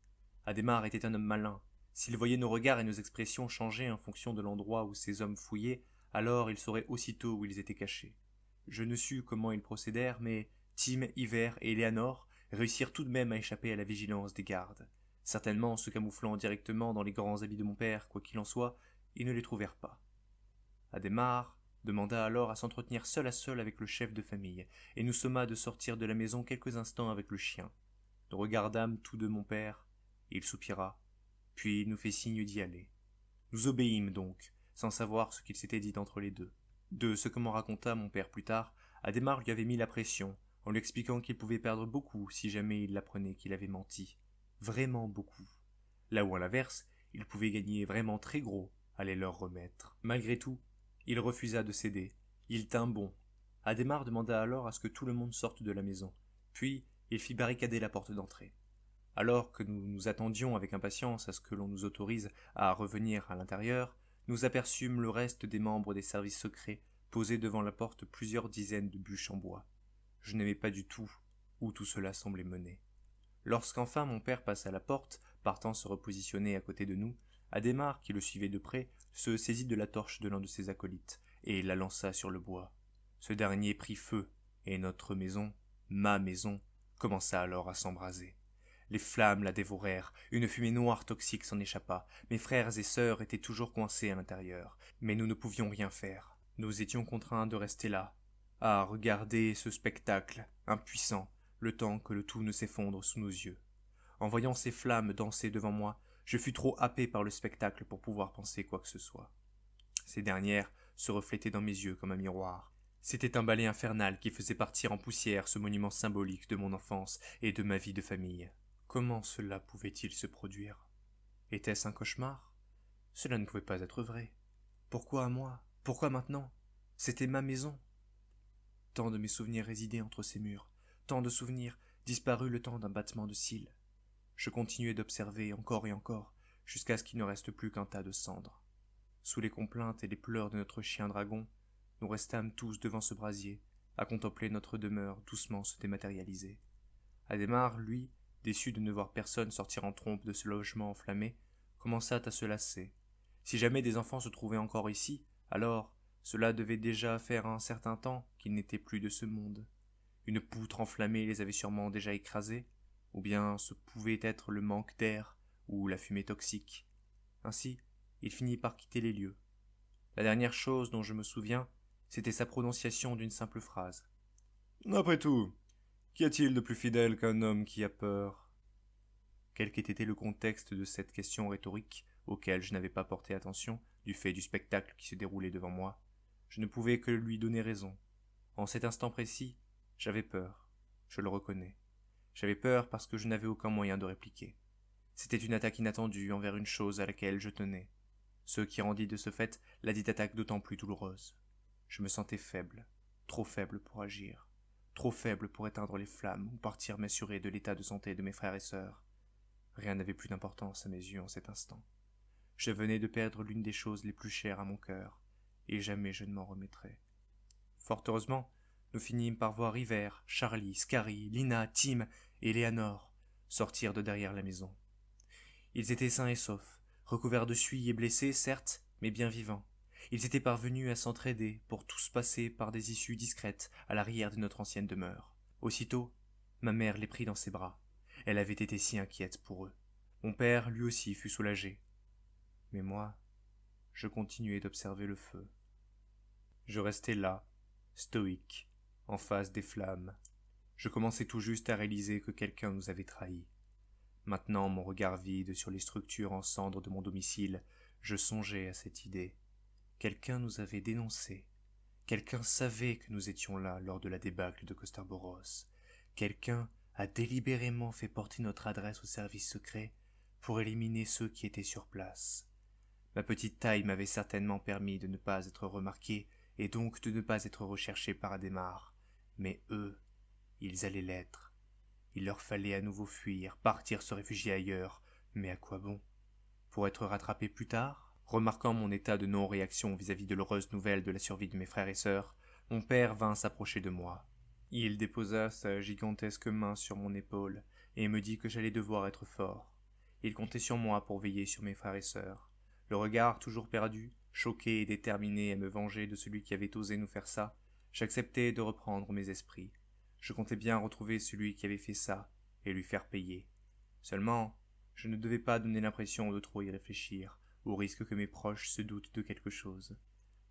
Adhémar était un homme malin. S'il voyait nos regards et nos expressions changer en fonction de l'endroit où ces hommes fouillaient, alors il saurait aussitôt où ils étaient cachés. Je ne sus comment ils procédèrent, mais Tim, Hiver et Eleanor réussirent tout de même à échapper à la vigilance des gardes. Certainement se camouflant directement dans les grands habits de mon père, quoi qu'il en soit, ils ne les trouvèrent pas. Adhémar demanda alors à s'entretenir seul à seul avec le chef de famille, et nous somma de sortir de la maison quelques instants avec le chien. Nous regardâmes tous deux mon père, et il soupira, puis il nous fit signe d'y aller. Nous obéîmes donc, sans savoir ce qu'il s'était dit entre les deux. De ce que m'en raconta mon père plus tard, Adhémar lui avait mis la pression, en lui expliquant qu'il pouvait perdre beaucoup si jamais il l'apprenait qu'il avait menti. Vraiment beaucoup. Là où à l'inverse, il pouvait gagner vraiment très gros à les leur remettre. Malgré tout, il refusa de céder. Il tint bon. Adhémar demanda alors à ce que tout le monde sorte de la maison. Puis, il fit barricader la porte d'entrée. Alors que nous nous attendions avec impatience à ce que l'on nous autorise à revenir à l'intérieur, nous aperçûmes le reste des membres des services secrets posés devant la porte plusieurs dizaines de bûches en bois. Je n'aimais pas du tout où tout cela semblait mener. Lorsqu'enfin mon père passa la porte, partant se repositionner à côté de nous, Adhémar, qui le suivait de près, se saisit de la torche de l'un de ses acolytes, et la lança sur le bois. Ce dernier prit feu, et notre maison, ma maison, commença alors à s'embraser. Les flammes la dévorèrent, une fumée noire toxique s'en échappa, mes frères et sœurs étaient toujours coincés à l'intérieur, mais nous ne pouvions rien faire. Nous étions contraints de rester là, à regarder ce spectacle, impuissants, le temps que le tout ne s'effondre sous nos yeux. En voyant ces flammes danser devant moi, je fus trop happé par le spectacle pour pouvoir penser quoi que ce soit. Ces dernières se reflétaient dans mes yeux comme un miroir. C'était un balai infernal qui faisait partir en poussière ce monument symbolique de mon enfance et de ma vie de famille. Comment cela pouvait-il se produire? Était-ce un cauchemar? Cela ne pouvait pas être vrai. Pourquoi à moi? Pourquoi maintenant? C'était ma maison. Tant de mes souvenirs résidaient entre ces murs, tant de souvenirs disparus le temps d'un battement de cils. Je continuai d'observer encore et encore, jusqu'à ce qu'il ne reste plus qu'un tas de cendres. Sous les complaintes et les pleurs de notre chien dragon, nous restâmes tous devant ce brasier, à contempler notre demeure doucement se dématérialiser. Adhémar, lui, déçu de ne voir personne sortir en trompe de ce logement enflammé, commença à se lasser. Si jamais des enfants se trouvaient encore ici, alors cela devait déjà faire un certain temps qu'ils n'étaient plus de ce monde. Une poutre enflammée les avait sûrement déjà écrasés, ou bien ce pouvait être le manque d'air ou la fumée toxique. Ainsi, il finit par quitter les lieux. La dernière chose dont je me souviens, c'était sa prononciation d'une simple phrase. Après tout, qu'y a-t-il de plus fidèle qu'un homme qui a peur ? Quel qu'ait été le contexte de cette question rhétorique, auquel je n'avais pas porté attention, du fait du spectacle qui se déroulait devant moi, je ne pouvais que lui donner raison. En cet instant précis, j'avais peur, je le reconnais. J'avais peur parce que je n'avais aucun moyen de répliquer. C'était une attaque inattendue envers une chose à laquelle je tenais. Ce qui rendit de ce fait la dite attaque d'autant plus douloureuse. Je me sentais faible, trop faible pour agir, trop faible pour éteindre les flammes ou partir m'assurer de l'état de santé de mes frères et sœurs. Rien n'avait plus d'importance à mes yeux en cet instant. Je venais de perdre l'une des choses les plus chères à mon cœur, et jamais je ne m'en remettrai. Fort heureusement, nous finîmes par voir Hivert, Charlie, Scary, Lina, Tim et Léanor sortir de derrière la maison. Ils étaient sains et saufs, recouverts de suie et blessés, certes, mais bien vivants. Ils étaient parvenus à s'entraider pour tous passer par des issues discrètes à l'arrière de notre ancienne demeure. Aussitôt, ma mère les prit dans ses bras. Elle avait été si inquiète pour eux. Mon père, lui aussi, fut soulagé. Mais moi, je continuais d'observer le feu. Je restais là, stoïque, en face des flammes. Je commençais tout juste à réaliser que quelqu'un nous avait trahis. Maintenant, mon regard vide sur les structures en cendres de mon domicile, je songeais à cette idée. Quelqu'un nous avait dénoncés. Quelqu'un savait que nous étions là lors de la débâcle de Costerboros. Quelqu'un a délibérément fait porter notre adresse au service secret pour éliminer ceux qui étaient sur place. Ma petite taille m'avait certainement permis de ne pas être remarqué et donc de ne pas être recherché par Adhémar. Mais eux, ils allaient l'être. Il leur fallait à nouveau fuir, partir se réfugier ailleurs. Mais à quoi bon ? Pour être rattrapé plus tard ? Remarquant mon état de non-réaction vis-à-vis de l'heureuse nouvelle de la survie de mes frères et sœurs, mon père vint s'approcher de moi. Il déposa sa gigantesque main sur mon épaule et me dit que j'allais devoir être fort. Il comptait sur moi pour veiller sur mes frères et sœurs. Le regard toujours perdu, choqué et déterminé à me venger de celui qui avait osé nous faire ça, j'acceptais de reprendre mes esprits. Je comptais bien retrouver celui qui avait fait ça et lui faire payer. Seulement, je ne devais pas donner l'impression de trop y réfléchir, au risque que mes proches se doutent de quelque chose.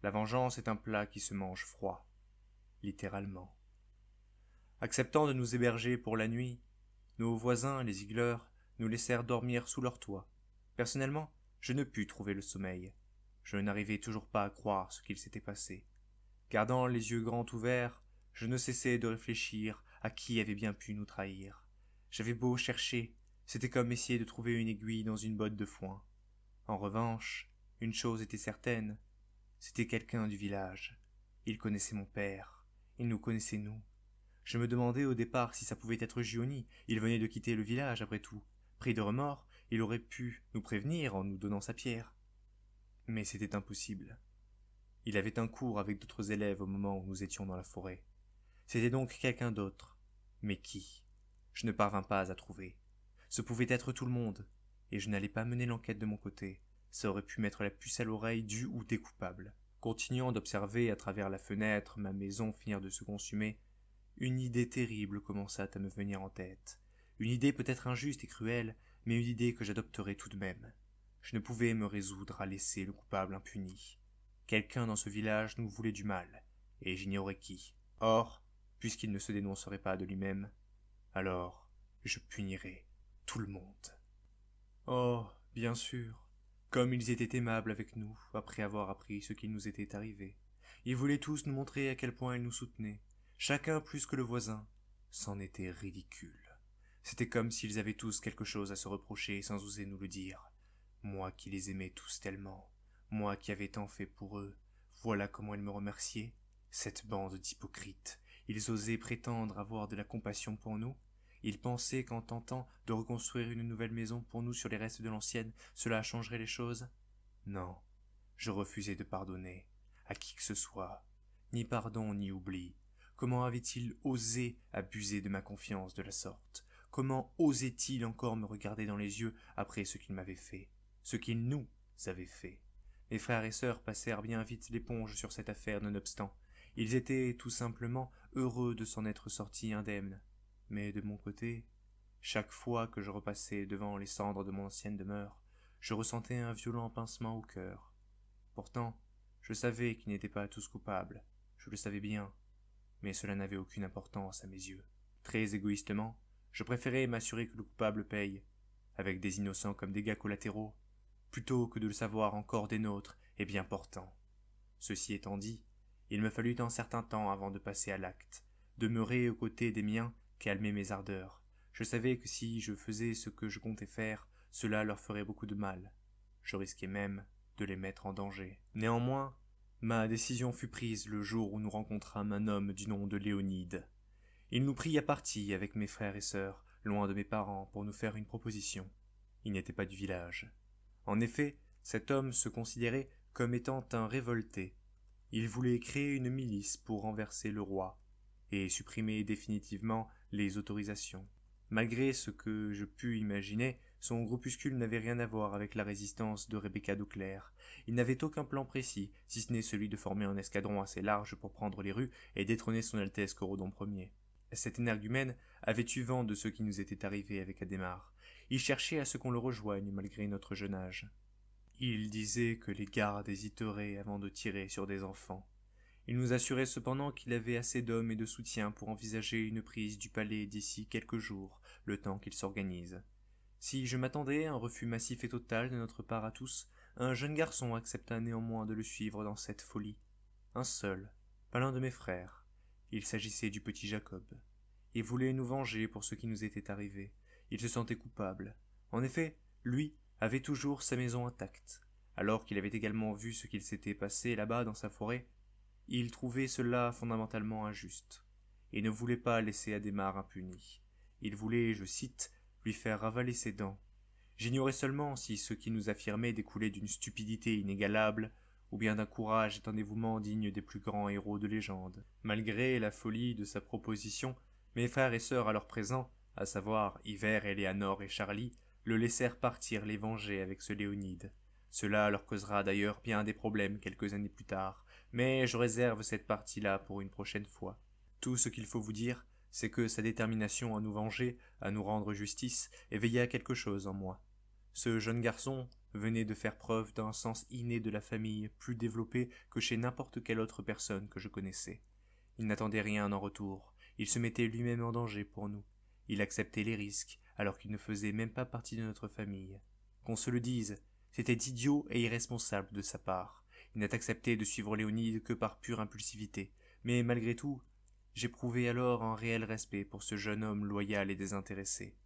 La vengeance est un plat qui se mange froid, littéralement. Acceptant de nous héberger pour la nuit, nos voisins, les Ziegler, nous laissèrent dormir sous leur toit. Personnellement, je ne pus trouver le sommeil. Je n'arrivais toujours pas à croire ce qu'il s'était passé. Gardant les yeux grands ouverts, je ne cessais de réfléchir à qui avait bien pu nous trahir. J'avais beau chercher, c'était comme essayer de trouver une aiguille dans une botte de foin. En revanche, une chose était certaine, c'était quelqu'un du village. Il connaissait mon père, il nous connaissait nous. Je me demandais au départ si ça pouvait être Gioni, il venait de quitter le village après tout. Pris de remords, il aurait pu nous prévenir en nous donnant sa pierre. Mais c'était impossible. Il avait un cours avec d'autres élèves au moment où nous étions dans la forêt. C'était donc quelqu'un d'autre. Mais qui ? Je ne parvins pas à trouver. Ce pouvait être tout le monde, et je n'allais pas mener l'enquête de mon côté. Ça aurait pu mettre la puce à l'oreille du ou des coupables. Continuant d'observer à travers la fenêtre ma maison finir de se consumer, une idée terrible commença à me venir en tête. Une idée peut-être injuste et cruelle, mais une idée que j'adopterais tout de même. Je ne pouvais me résoudre à laisser le coupable impuni. Quelqu'un dans ce village nous voulait du mal, et j'ignorais qui. Or, puisqu'il ne se dénoncerait pas de lui-même, alors je punirais tout le monde. Oh, bien sûr, comme ils étaient aimables avec nous après avoir appris ce qui nous était arrivé. Ils voulaient tous nous montrer à quel point ils nous soutenaient, chacun plus que le voisin. C'en était ridicule. C'était comme s'ils avaient tous quelque chose à se reprocher sans oser nous le dire. Moi qui les aimais tous tellement, moi qui avais tant fait pour eux, voilà comment ils me remerciaient. Cette bande d'hypocrites, ils osaient prétendre avoir de la compassion pour nous. Ils pensaient qu'en tentant de reconstruire une nouvelle maison pour nous sur les restes de l'ancienne, cela changerait les choses. Non, je refusais de pardonner, à qui que ce soit, ni pardon ni oubli. Comment avait-il osé abuser de ma confiance de la sorte ? Comment osait-il encore me regarder dans les yeux après ce qu'il m'avait fait, ce qu'il nous avait fait ? Mes frères et sœurs passèrent bien vite l'éponge sur cette affaire nonobstant. Ils étaient tout simplement heureux de s'en être sortis indemnes. Mais de mon côté, chaque fois que je repassais devant les cendres de mon ancienne demeure, je ressentais un violent pincement au cœur. Pourtant, je savais qu'ils n'étaient pas tous coupables, je le savais bien, mais cela n'avait aucune importance à mes yeux. Très égoïstement, je préférais m'assurer que le coupable paye, avec des innocents comme dégâts collatéraux, plutôt que de le savoir encore des nôtres et bien portants. Ceci étant dit, il me fallut un certain temps avant de passer à l'acte. Demeurer aux côtés des miens calmait mes ardeurs. Je savais que si je faisais ce que je comptais faire, cela leur ferait beaucoup de mal. Je risquais même de les mettre en danger. Néanmoins, ma décision fut prise le jour où nous rencontrâmes un homme du nom de Léonide. Il nous prit à partie avec mes frères et sœurs, loin de mes parents, pour nous faire une proposition. Il n'était pas du village. En effet, cet homme se considérait comme étant un révolté. Il voulait créer une milice pour renverser le roi et supprimer définitivement les autorisations. Malgré ce que je pus imaginer, son groupuscule n'avait rien à voir avec la résistance de Rebecca d'Auclair. Il n'avait aucun plan précis, si ce n'est celui de former un escadron assez large pour prendre les rues et détrôner son Altesse Corodon Ier. Cet énergumène avait eu vent de ce qui nous était arrivé avec Adhémar. Il cherchait à ce qu'on le rejoigne malgré notre jeune âge. Il disait que les gardes hésiteraient avant de tirer sur des enfants. Il nous assurait cependant qu'il avait assez d'hommes et de soutien pour envisager une prise du palais d'ici quelques jours, le temps qu'il s'organise. Si je m'attendais à un refus massif et total de notre part à tous, un jeune garçon accepta néanmoins de le suivre dans cette folie. Un seul, pas l'un de mes frères. Il s'agissait du petit Jacob. Il voulait nous venger pour ce qui nous était arrivé. Il se sentait coupable. En effet, lui avait toujours sa maison intacte. Alors qu'il avait également vu ce qu'il s'était passé là-bas dans sa forêt, il trouvait cela fondamentalement injuste, et ne voulait pas laisser Adhémar impuni. Il voulait, je cite, lui faire ravaler ses dents. J'ignorais seulement si ce qu'il nous affirmait découlait d'une stupidité inégalable, ou bien d'un courage et d'un dévouement dignes des plus grands héros de légende. Malgré la folie de sa proposition, mes frères et sœurs alors présents, à savoir Hiver, Éléanore et Charlie, le laissèrent partir les venger avec ce Léonide. Cela leur causera d'ailleurs bien des problèmes quelques années plus tard, mais je réserve cette partie-là pour une prochaine fois. Tout ce qu'il faut vous dire, c'est que sa détermination à nous venger, à nous rendre justice, éveilla quelque chose en moi. Ce jeune garçon venait de faire preuve d'un sens inné de la famille plus développé que chez n'importe quelle autre personne que je connaissais. Il n'attendait rien en retour, il se mettait lui-même en danger pour nous. Il acceptait les risques, alors qu'il ne faisait même pas partie de notre famille. Qu'on se le dise, c'était idiot et irresponsable de sa part. Il n'a accepté de suivre Léonide que par pure impulsivité, mais malgré tout, j'éprouvai alors un réel respect pour ce jeune homme loyal et désintéressé.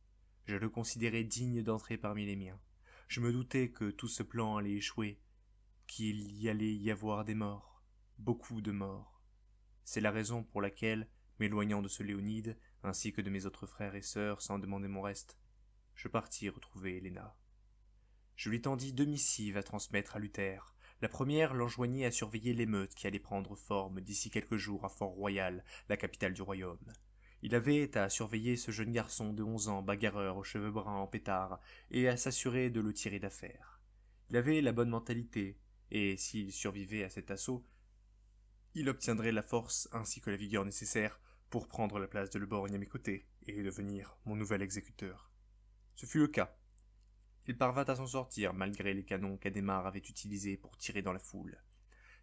Je le considérais digne d'entrer parmi les miens. Je me doutais que tout ce plan allait échouer, qu'il y allait y avoir des morts, beaucoup de morts. C'est la raison pour laquelle, m'éloignant de ce Léonide, ainsi que de mes autres frères et sœurs sans demander mon reste, je partis retrouver Héléna. Je lui tendis 2 missives à transmettre à Luther. La première l'enjoignait à surveiller l'émeute qui allait prendre forme d'ici quelques jours à Fort-Royal, la capitale du royaume. Il avait à surveiller ce jeune garçon de 11 ans, bagarreur aux cheveux bruns en pétard, et à s'assurer de le tirer d'affaire. Il avait la bonne mentalité, et s'il survivait à cet assaut, il obtiendrait la force ainsi que la vigueur nécessaires pour prendre la place de Leborgne à mes côtés et devenir mon nouvel exécuteur. Ce fut le cas. Il parvint à s'en sortir malgré les canons qu'Adhémar avait utilisés pour tirer dans la foule.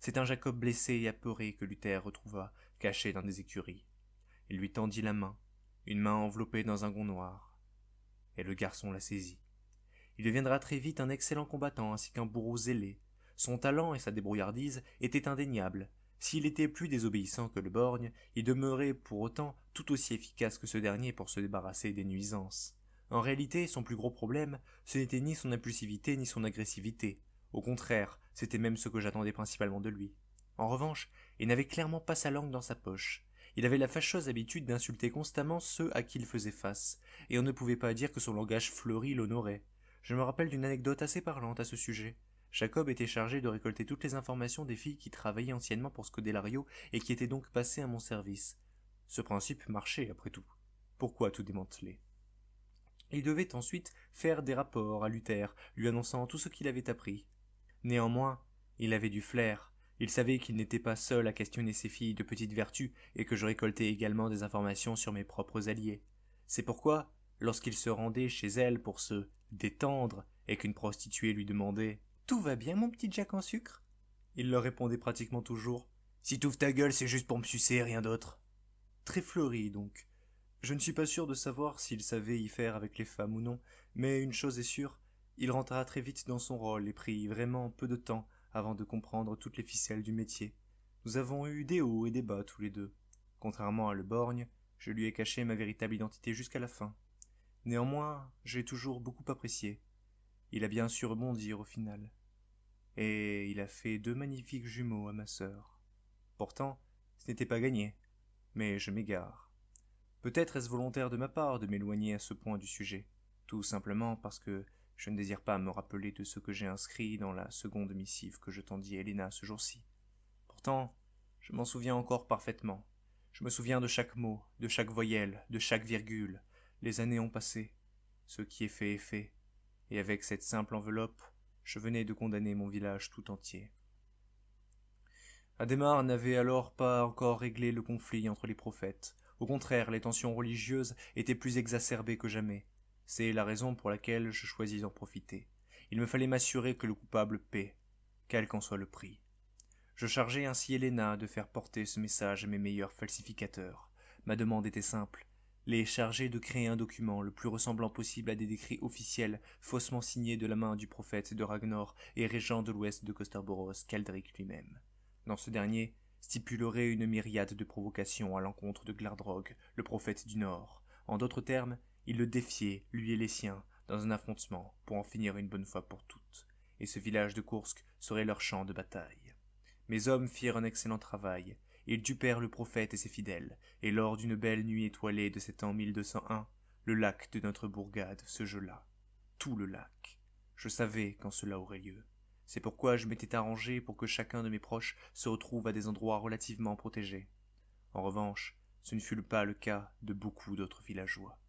C'est un Jacob blessé et apeuré que Luther retrouva, caché dans des écuries. Il lui tendit la main, une main enveloppée dans un gant noir. Et le garçon la saisit. Il deviendra très vite un excellent combattant ainsi qu'un bourreau zélé. Son talent et sa débrouillardise étaient indéniables. S'il était plus désobéissant que le borgne, il demeurait pour autant tout aussi efficace que ce dernier pour se débarrasser des nuisances. En réalité, son plus gros problème, ce n'était ni son impulsivité ni son agressivité. Au contraire, c'était même ce que j'attendais principalement de lui. En revanche, il n'avait clairement pas sa langue dans sa poche. Il avait la fâcheuse habitude d'insulter constamment ceux à qui il faisait face, et on ne pouvait pas dire que son langage fleuri l'honorait. Je me rappelle d'une anecdote assez parlante à ce sujet. Jacob était chargé de récolter toutes les informations des filles qui travaillaient anciennement pour Scodelario et qui étaient donc passées à mon service. Ce principe marchait, après tout. Pourquoi tout démanteler ? Il devait ensuite faire des rapports à Luther, lui annonçant tout ce qu'il avait appris. Néanmoins, il avait du flair. Il savait qu'il n'était pas seul à questionner ses filles de petite vertu et que je récoltais également des informations sur mes propres alliés. C'est pourquoi, lorsqu'il se rendait chez elles pour se détendre et qu'une prostituée lui demandait « Tout va bien, mon petit Jack en sucre ?» il leur répondait pratiquement toujours « Si t'ouvres ta gueule, c'est juste pour me sucer, rien d'autre. » Très fleuri, donc. Je ne suis pas sûr de savoir s'il savait y faire avec les femmes ou non, mais une chose est sûre, il rentra très vite dans son rôle et prit vraiment peu de temps avant de comprendre toutes les ficelles du métier. Nous avons eu des hauts et des bas tous les deux. Contrairement à Le Borgne, je lui ai caché ma véritable identité jusqu'à la fin. Néanmoins, j'ai toujours beaucoup apprécié. Il a bien su rebondir au final. Et il a fait 2 magnifiques jumeaux à ma sœur. Pourtant, ce n'était pas gagné. Mais je m'égare. Peut-être est-ce volontaire de ma part de m'éloigner à ce point du sujet, tout simplement parce que je ne désire pas me rappeler de ce que j'ai inscrit dans la seconde missive que je tendis à Helena ce jour-ci. Pourtant, je m'en souviens encore parfaitement. Je me souviens de chaque mot, de chaque voyelle, de chaque virgule. Les années ont passé. Ce qui est fait, et avec cette simple enveloppe, je venais de condamner mon village tout entier. Adhémar n'avait alors pas encore réglé le conflit entre les prophètes. Au contraire, les tensions religieuses étaient plus exacerbées que jamais. C'est la raison pour laquelle je choisis d'en profiter. Il me fallait m'assurer que le coupable paie, quel qu'en soit le prix. Je chargeai ainsi Helena de faire porter ce message à mes meilleurs falsificateurs. Ma demande était simple, les charger de créer un document le plus ressemblant possible à des décrets officiels faussement signés de la main du prophète de Ragnar et régent de l'ouest de Costerboros, Caldric lui-même. Dans ce dernier stipulerait une myriade de provocations à l'encontre de Glardrog, le prophète du Nord. En d'autres termes, il le défiait, lui et les siens, dans un affrontement pour en finir une bonne fois pour toutes. Et ce village de Kursk serait leur champ de bataille. Mes hommes firent un excellent travail. Ils dupèrent le prophète et ses fidèles, et lors d'une belle nuit étoilée de cet an 1201, le lac de notre bourgade se gela. Tout le lac. Je savais quand cela aurait lieu. C'est pourquoi je m'étais arrangé pour que chacun de mes proches se retrouve à des endroits relativement protégés. En revanche, ce ne fut pas le cas de beaucoup d'autres villageois.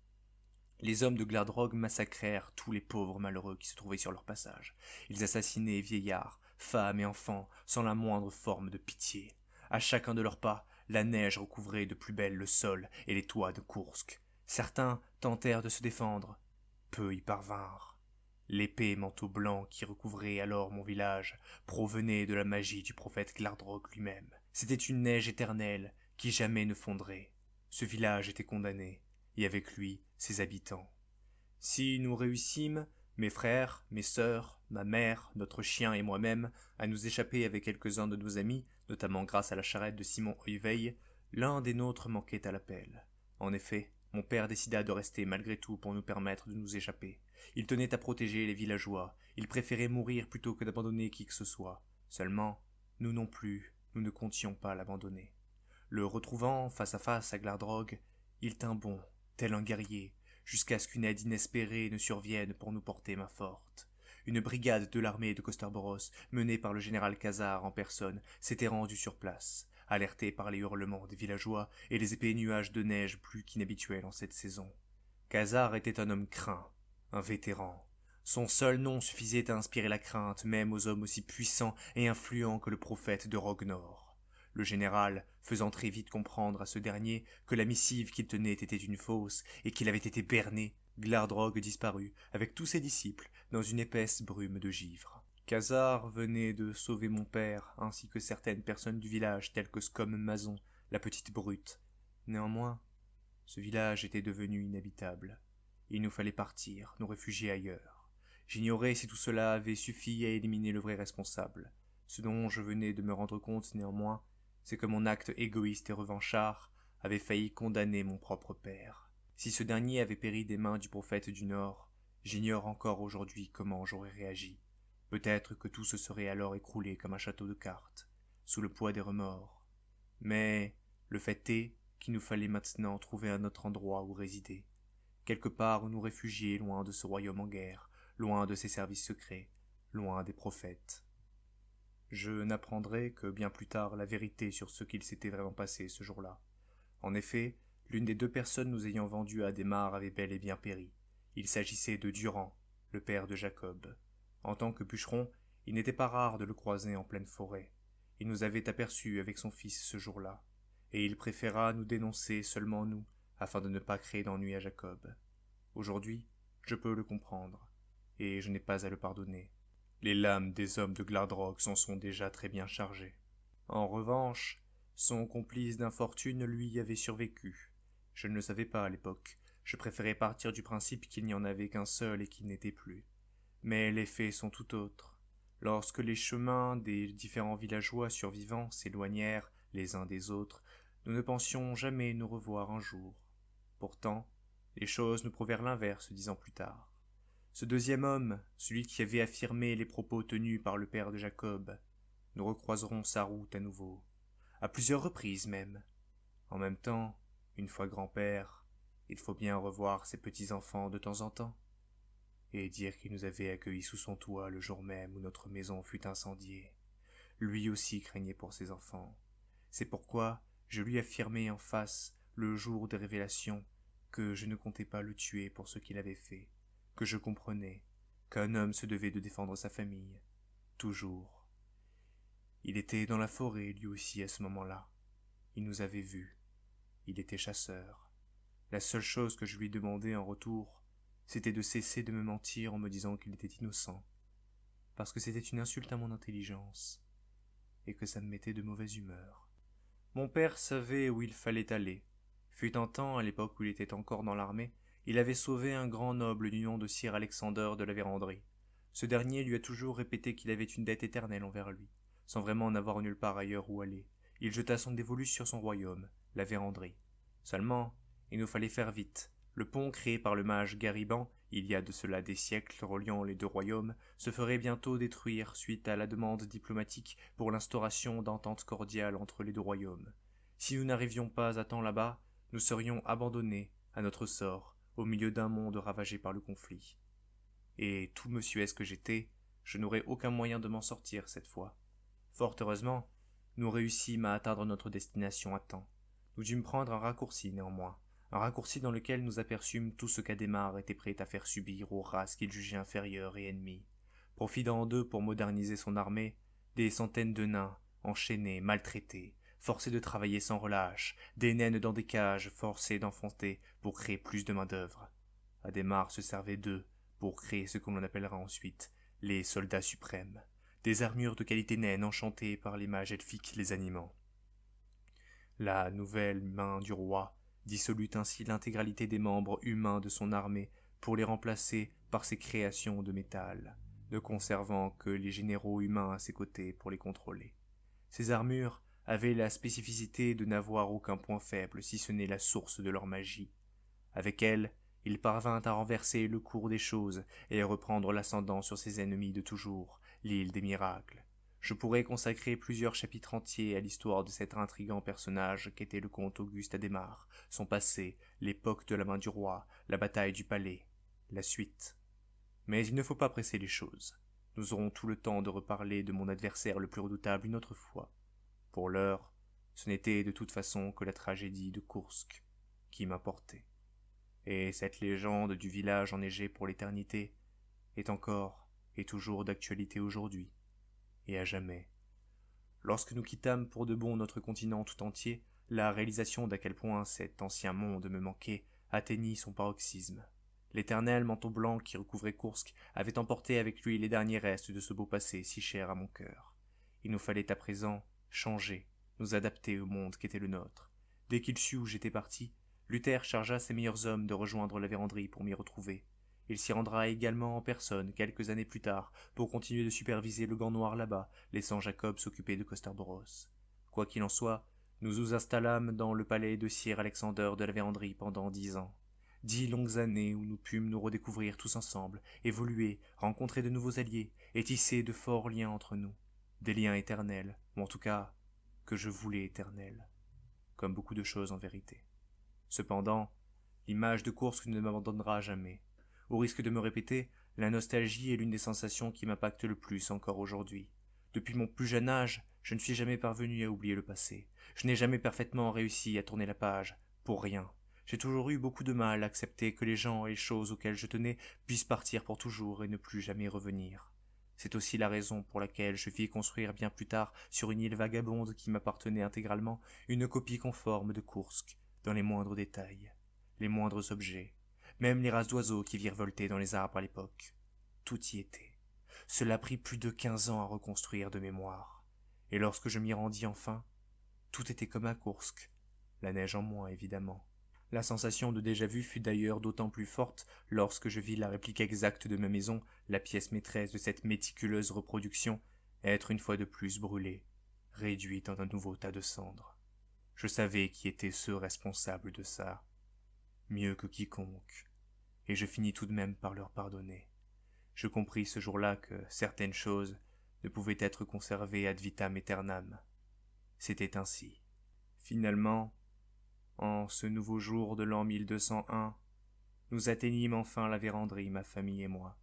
Les hommes de Glardrog massacrèrent tous les pauvres malheureux qui se trouvaient sur leur passage. Ils assassinaient vieillards, femmes et enfants, sans la moindre forme de pitié. À chacun de leurs pas, la neige recouvrait de plus belle le sol et les toits de Kursk. Certains tentèrent de se défendre. Peu y parvinrent. L'épais manteau blanc qui recouvrait alors mon village provenait de la magie du prophète Glardrog lui-même. C'était une neige éternelle qui jamais ne fondrait. Ce village était condamné, et avec lui ses habitants. Si nous réussîmes, mes frères, mes sœurs, ma mère, notre chien et moi-même, à nous échapper avec quelques-uns de nos amis, notamment grâce à la charrette de Simon Oyveil, l'un des nôtres manquait à l'appel. En effet, mon père décida de rester malgré tout pour nous permettre de nous échapper. Il tenait à protéger les villageois, il préférait mourir plutôt que d'abandonner qui que ce soit. Seulement, nous non plus, nous ne comptions pas l'abandonner. Le retrouvant face à face à Glardrog, il tint bon, tel un guerrier, jusqu'à ce qu'une aide inespérée ne survienne pour nous porter main forte. Une brigade de l'armée de Costerboros, menée par le général Khazar en personne, s'était rendue sur place, alertée par les hurlements des villageois et les épais nuages de neige plus qu'inhabituels en cette saison. Khazar était un homme craint, un vétéran. Son seul nom suffisait à inspirer la crainte même aux hommes aussi puissants et influents que le prophète de Rognor. Le général, faisant très vite comprendre à ce dernier que la missive qu'il tenait était une fausse et qu'il avait été berné, Glardrog disparut, avec tous ses disciples, dans une épaisse brume de givre. Khazar venait de sauver mon père, ainsi que certaines personnes du village, telles que Scom Mazon, la petite brute. Néanmoins, ce village était devenu inhabitable. Il nous fallait partir, nous réfugier ailleurs. J'ignorais si tout cela avait suffi à éliminer le vrai responsable. Ce dont je venais de me rendre compte néanmoins, c'est que mon acte égoïste et revanchard avait failli condamner mon propre père. Si ce dernier avait péri des mains du prophète du Nord, j'ignore encore aujourd'hui comment j'aurais réagi. Peut-être que tout se serait alors écroulé comme un château de cartes, sous le poids des remords. Mais le fait est qu'il nous fallait maintenant trouver un autre endroit où résider. Quelque part où nous réfugier loin de ce royaume en guerre, loin de ses services secrets, loin des prophètes. Je n'apprendrai que bien plus tard la vérité sur ce qu'il s'était vraiment passé ce jour-là. En effet, l'une des 2 personnes nous ayant vendus à Adhémar avait bel et bien péri. Il s'agissait de Durand, le père de Jacob. En tant que bûcheron, il n'était pas rare de le croiser en pleine forêt. Il nous avait aperçus avec son fils ce jour-là, et il préféra nous dénoncer seulement nous, afin de ne pas créer d'ennui à Jacob. Aujourd'hui, je peux le comprendre. et je n'ai pas à le pardonner. Les lames des hommes de Glardrock s'en sont déjà très bien chargées. En revanche, son complice d'infortune lui avait survécu. Je ne le savais pas à l'époque. Je préférais partir du principe qu'il n'y en avait qu'un seul et qu'il n'était plus. Mais les faits sont tout autres. Lorsque les chemins des différents villageois survivants s'éloignèrent les uns des autres, nous ne pensions jamais nous revoir un jour. Pourtant, les choses nous prouvèrent l'inverse 10 ans plus tard. Ce deuxième homme, celui qui avait affirmé les propos tenus par le père de Jacob, nous recroiserons sa route à nouveau, à plusieurs reprises même. En même temps, une fois grand-père, il faut bien revoir ses petits-enfants de temps en temps, et dire qu'il nous avait accueillis sous son toit le jour même où notre maison fut incendiée. Lui aussi craignait pour ses enfants. C'est pourquoi je lui affirmai en face, le jour des révélations, que je ne comptais pas le tuer pour ce qu'il avait fait, que je comprenais qu'un homme se devait de défendre sa famille, toujours. Il était dans la forêt lui aussi à ce moment-là. Il nous avait vus. Il était chasseur. La seule chose que je lui demandais en retour, c'était de cesser de me mentir en me disant qu'il était innocent, parce que c'était une insulte à mon intelligence, et que ça me mettait de mauvaise humeur. Mon père savait où il fallait aller. Fut un temps, à l'époque où il était encore dans l'armée, il avait sauvé un grand noble du nom de Sir Alexander de la Vérendrye. Ce dernier lui a toujours répété qu'il avait une dette éternelle envers lui, sans vraiment n'avoir nulle part ailleurs où aller. Il jeta son dévolu sur son royaume, la Vérendrye. Seulement, il nous fallait faire vite. Le pont créé par le mage Gariban, il y a de cela des siècles reliant les deux royaumes, se ferait bientôt détruire suite à la demande diplomatique pour l'instauration d'ententes cordiales entre les deux royaumes. Si nous n'arrivions pas à temps là-bas, nous serions abandonnés à notre sort, au milieu d'un monde ravagé par le conflit. Et tout monsieur que j'étais, je n'aurais aucun moyen de m'en sortir cette fois. Fort heureusement, nous réussîmes à atteindre notre destination à temps. Nous dûmes prendre un raccourci néanmoins, un raccourci dans lequel nous aperçûmes tout ce qu'Adhémar était prêt à faire subir aux races qu'il jugeait inférieures et ennemies. Profitant d'eux pour moderniser son armée, des centaines de nains, enchaînés, maltraités, forcés de travailler sans relâche, des naines dans des cages, forcés d'enfanter pour créer plus de main-d'œuvre. Adhémar se servait d'eux pour créer ce que l'on appellera ensuite les soldats suprêmes, des armures de qualité naine enchantées par les mages elfiques les animant. La nouvelle main du roi dissolut ainsi l'intégralité des membres humains de son armée pour les remplacer par ses créations de métal, ne conservant que les généraux humains à ses côtés pour les contrôler. Ces armures avaient la spécificité de n'avoir aucun point faible si ce n'est la source de leur magie. Avec elles, il parvint à renverser le cours des choses et à reprendre l'ascendant sur ses ennemis de toujours, l'île des miracles. Je pourrais consacrer plusieurs chapitres entiers à l'histoire de cet intrigant personnage qu'était le comte Auguste Adhémar, son passé, l'époque de la main du roi, la bataille du palais, la suite. Mais il ne faut pas presser les choses. Nous aurons tout le temps de reparler de mon adversaire le plus redoutable une autre fois. Pour l'heure, ce n'était de toute façon que la tragédie de Kursk qui m'importait. Et cette légende du village enneigé pour l'éternité est encore et toujours d'actualité aujourd'hui, et à jamais. Lorsque nous quittâmes pour de bon notre continent tout entier, la réalisation d'à quel point cet ancien monde me manquait atteignit son paroxysme. L'éternel manteau blanc qui recouvrait Kursk avait emporté avec lui les derniers restes de ce beau passé si cher à mon cœur. Il nous fallait à présent changer, nous adapter au monde qu'était le nôtre. Dès qu'il sut où j'étais parti, Luther chargea ses meilleurs hommes de rejoindre la Vérendrye pour m'y retrouver. Il s'y rendra également en personne quelques années plus tard pour continuer de superviser le gant noir là-bas, laissant Jacob s'occuper de Costerboros. Quoi qu'il en soit, nous nous installâmes dans le palais de Sir Alexander de la Vérendrye pendant 10 ans. 10 longues années où nous pûmes nous redécouvrir tous ensemble, évoluer, rencontrer de nouveaux alliés et tisser de forts liens entre nous. Des liens éternels, ou en tout cas, que je voulais éternels. Comme beaucoup de choses en vérité. Cependant, l'image de Kursk ne m'abandonnera jamais. Au risque de me répéter, la nostalgie est l'une des sensations qui m'impactent le plus encore aujourd'hui. Depuis mon plus jeune âge, je ne suis jamais parvenu à oublier le passé. Je n'ai jamais parfaitement réussi à tourner la page, pour rien. J'ai toujours eu beaucoup de mal à accepter que les gens et les choses auxquelles je tenais puissent partir pour toujours et ne plus jamais revenir. C'est aussi la raison pour laquelle je fis construire bien plus tard, sur une île vagabonde qui m'appartenait intégralement, une copie conforme de Kursk, dans les moindres détails, les moindres objets, même les races d'oiseaux qui virevoltaient dans les arbres à l'époque. tout y était. Cela prit plus de 15 ans à reconstruire de mémoire. Et lorsque je m'y rendis enfin, tout était comme à Koursk. La neige en moins, évidemment. La sensation de déjà-vu fut d'ailleurs d'autant plus forte lorsque je vis la réplique exacte de ma maison, la pièce maîtresse de cette méticuleuse reproduction, être une fois de plus brûlée, réduite en un nouveau tas de cendres. Je savais qui étaient ceux responsables de ça, mieux que quiconque, et je finis tout de même par leur pardonner. Je compris ce jour-là que certaines choses ne pouvaient être conservées ad vitam aeternam. C'était ainsi. Finalement, en ce nouveau jour de l'an 1201, nous atteignîmes enfin la véranderie, ma famille et moi.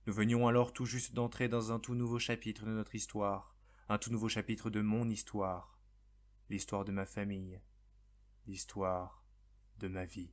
Nous venions alors tout juste d'entrer dans un tout nouveau chapitre de notre histoire, un tout nouveau chapitre de mon histoire, l'histoire de ma famille, l'histoire de ma vie.